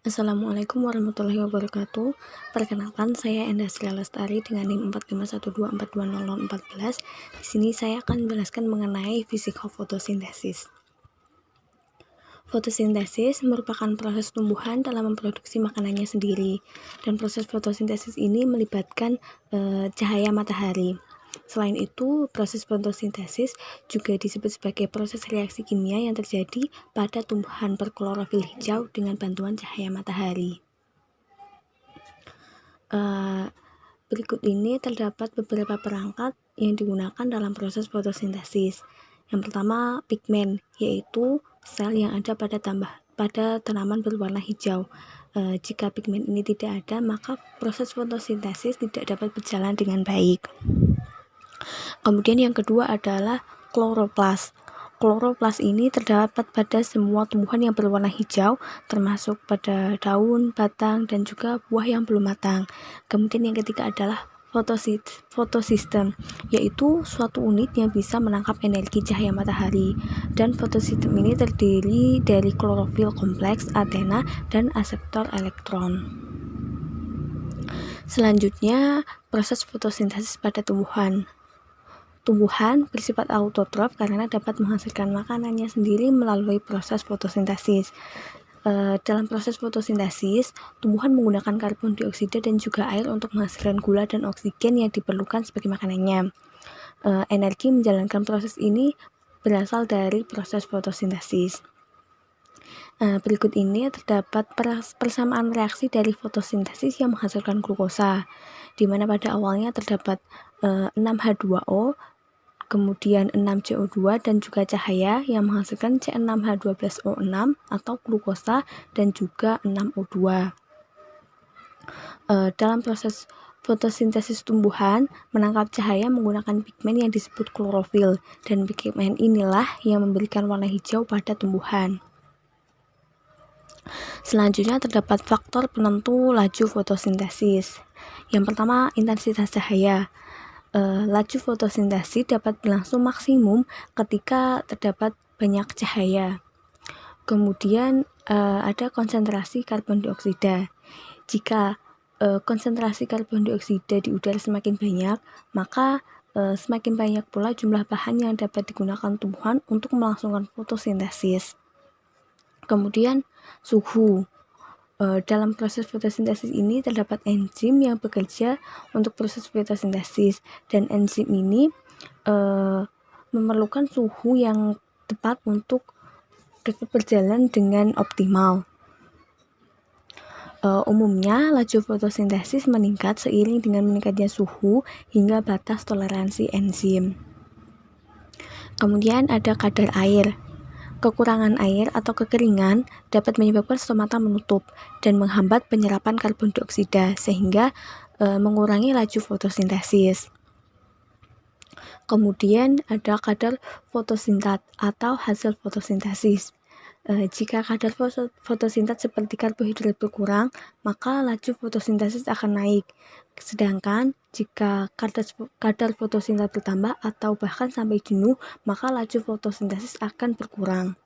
Assalamualaikum warahmatullahi wabarakatuh. Perkenalkan, saya Enda Sri Lestari dengan NIM 4512420014. Di sini saya akan menjelaskan mengenai fisika fotosintesis. Fotosintesis merupakan proses tumbuhan dalam memproduksi makanannya sendiri, dan proses fotosintesis ini melibatkan cahaya matahari. Selain itu, proses fotosintesis juga disebut sebagai proses reaksi kimia yang terjadi pada tumbuhan berklorofil hijau dengan bantuan cahaya matahari. Berikut ini terdapat beberapa perangkat yang digunakan dalam proses fotosintesis. Yang pertama, pigmen, yaitu sel yang ada pada tanaman berwarna hijau. Jika pigmen ini tidak ada, maka proses fotosintesis tidak dapat berjalan dengan baik. Kemudian yang kedua adalah kloroplas. Kloroplas ini terdapat pada semua tumbuhan yang berwarna hijau, termasuk pada daun, batang, dan juga buah yang belum matang. Kemudian yang ketiga adalah fotosistem, yaitu suatu unit yang bisa menangkap energi cahaya matahari. Dan fotosistem ini terdiri dari klorofil kompleks, antena, dan aseptor elektron. Selanjutnya, proses fotosintesis pada tumbuhan. Tumbuhan bersifat autotrof karena dapat menghasilkan makanannya sendiri melalui proses fotosintesis. Dalam proses fotosintesis, tumbuhan menggunakan karbon dioksida dan juga air untuk menghasilkan gula dan oksigen yang diperlukan sebagai makanannya. Energi menjalankan proses ini berasal dari proses fotosintesis. Berikut ini terdapat persamaan reaksi dari fotosintesis yang menghasilkan glukosa, di mana pada awalnya terdapat 6H2O, kemudian 6CO2 dan juga cahaya yang menghasilkan C6H12O6 atau glukosa dan juga 6O2. Dalam proses fotosintesis tumbuhan menangkap cahaya menggunakan pigmen yang disebut klorofil, dan pigmen inilah yang memberikan warna hijau pada tumbuhan. Selanjutnya terdapat faktor penentu laju fotosintesis. Yang pertama, intensitas cahaya. Laju fotosintesis dapat berlangsung maksimum ketika terdapat banyak cahaya. Kemudian ada konsentrasi karbon dioksida. Jika konsentrasi karbon dioksida di udara semakin banyak, maka semakin banyak pula jumlah bahan yang dapat digunakan tumbuhan untuk melangsungkan fotosintesis. Kemudian suhu. Dalam proses fotosintesis ini terdapat enzim yang bekerja untuk proses fotosintesis, dan enzim ini memerlukan suhu yang tepat untuk dapat berjalan dengan optimal. Umumnya laju fotosintesis meningkat seiring dengan meningkatnya suhu hingga batas toleransi enzim. Kemudian ada kadar air. Kekurangan air atau kekeringan dapat menyebabkan stomata menutup dan menghambat penyerapan karbon dioksida sehingga mengurangi laju fotosintesis. Kemudian ada kadar fotosintat atau hasil fotosintesis. Jika kadar fotosintat seperti karbohidrat berkurang, maka laju fotosintesis akan naik. Sedangkan jika kadar fotosintat bertambah atau bahkan sampai jenuh, maka laju fotosintesis akan berkurang.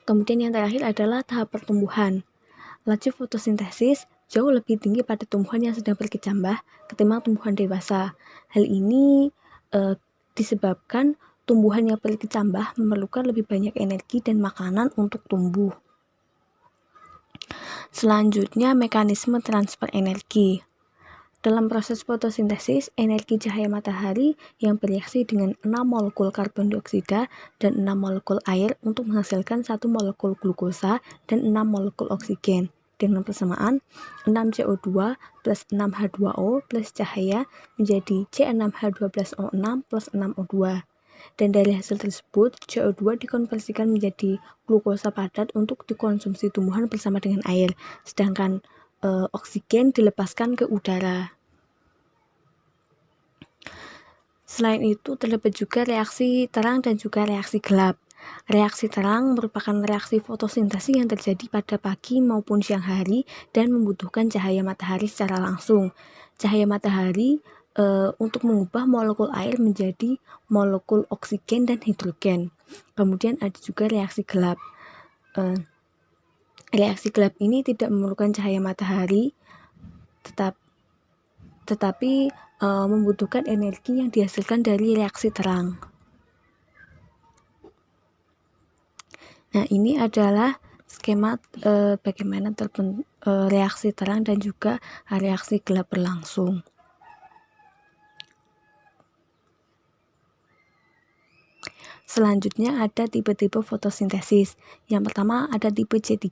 Kemudian yang terakhir adalah tahap pertumbuhan. Laju fotosintesis jauh lebih tinggi pada tumbuhan yang sedang berkecambah ketimbang tumbuhan dewasa. Hal ini disebabkan tumbuhan yang berkecambah memerlukan lebih banyak energi dan makanan untuk tumbuh. Selanjutnya, mekanisme transfer energi. Dalam proses fotosintesis, energi cahaya matahari yang bereaksi dengan 6 molekul karbon dioksida dan 6 molekul air untuk menghasilkan 1 molekul glukosa dan 6 molekul oksigen. Dengan persamaan 6CO2 plus 6H2O plus cahaya menjadi C6H12O6 plus 6O2. Dan dari hasil tersebut, CO2 dikonversikan menjadi glukosa padat untuk dikonsumsi tumbuhan bersama dengan air, sedangkan oksigen dilepaskan ke udara. Selain itu, terdapat juga reaksi terang dan juga reaksi gelap. Reaksi terang merupakan reaksi fotosintesis yang terjadi pada pagi maupun siang hari dan membutuhkan cahaya matahari secara langsung. Cahaya matahari untuk mengubah molekul air menjadi molekul oksigen dan hidrogen. Kemudian ada juga reaksi gelap. Reaksi gelap ini tidak memerlukan cahaya matahari, tetapi membutuhkan energi yang dihasilkan dari reaksi terang. Nah, ini adalah skema bagaimana reaksi terang dan juga reaksi gelap berlangsung. Selanjutnya ada tipe-tipe fotosintesis. Yang pertama ada tipe C3.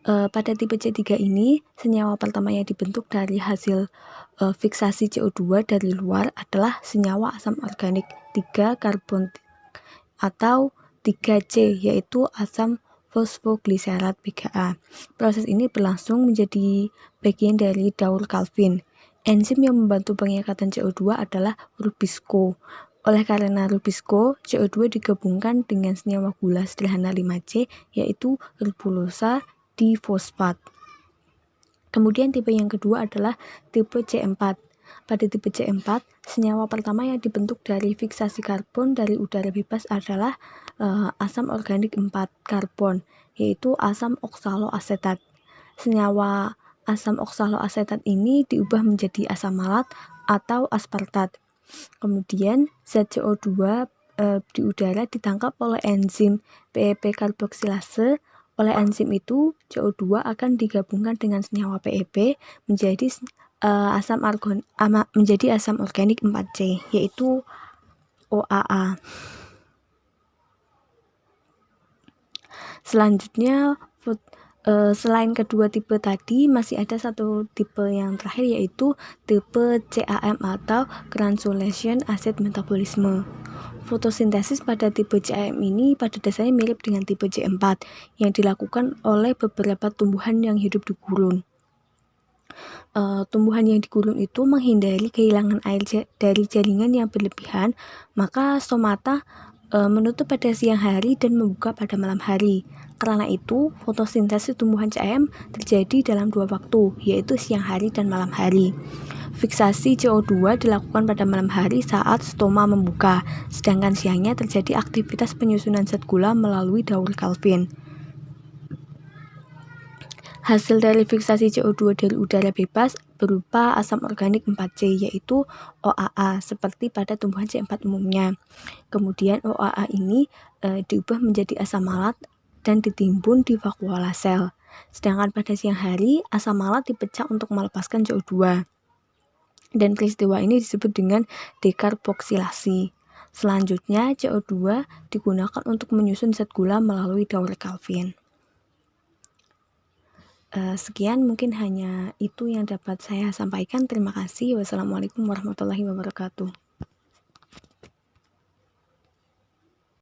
Pada tipe C3 ini, senyawa pertama yang dibentuk dari hasil fiksasi CO2 dari luar adalah senyawa asam organik 3 karbon atau 3C, yaitu asam fosfogliserat PGA. Proses ini berlangsung menjadi bagian dari daur Calvin. Enzim yang membantu pengikatan CO2 adalah rubisco. Oleh karena rubisco, CO2 digabungkan dengan senyawa gula sederhana 5C, yaitu ribulosa difosfat. Kemudian tipe yang kedua adalah tipe C4. Pada tipe C4, senyawa pertama yang dibentuk dari fiksasi karbon dari udara bebas adalah asam organik 4 karbon, yaitu asam oksaloasetat. Senyawa asam oksaloasetat ini diubah menjadi asam malat atau aspartat. Kemudian zat CO2 di udara ditangkap oleh enzim PEP karboksilase. Oleh enzim itu, CO2 akan digabungkan dengan senyawa PEP menjadi asam organik 4C, yaitu OAA. Selanjutnya, selain kedua tipe tadi, masih ada satu tipe yang terakhir, yaitu tipe CAM atau cransulation acid metabolisme. Fotosintesis pada tipe CAM ini pada dasarnya mirip dengan tipe C4 yang dilakukan oleh beberapa tumbuhan yang hidup di gurun. Tumbuhan yang di gurun itu menghindari kehilangan air dari jaringan yang berlebihan, maka stomata menutup pada siang hari dan membuka pada malam hari. Karena itu, fotosintesis tumbuhan CAM terjadi dalam 2 waktu, yaitu siang hari dan malam hari. Fiksasi CO2 dilakukan pada malam hari saat stoma membuka, sedangkan siangnya terjadi aktivitas penyusunan zat gula melalui daur Calvin. Hasil dari fiksasi CO2 dari udara bebas berupa asam organik 4C, yaitu OAA, seperti pada tumbuhan C4 umumnya. Kemudian OAA ini diubah menjadi asam malat dan ditimbun di vakuola sel. Sedangkan pada siang hari, asam malat dipecah untuk melepaskan CO2. Dan peristiwa ini disebut dengan dekarboksilasi. Selanjutnya, CO2 digunakan untuk menyusun zat gula melalui daur Calvin. Sekian mungkin hanya itu yang dapat saya sampaikan. Terima kasih. Wassalamualaikum warahmatullahi wabarakatuh.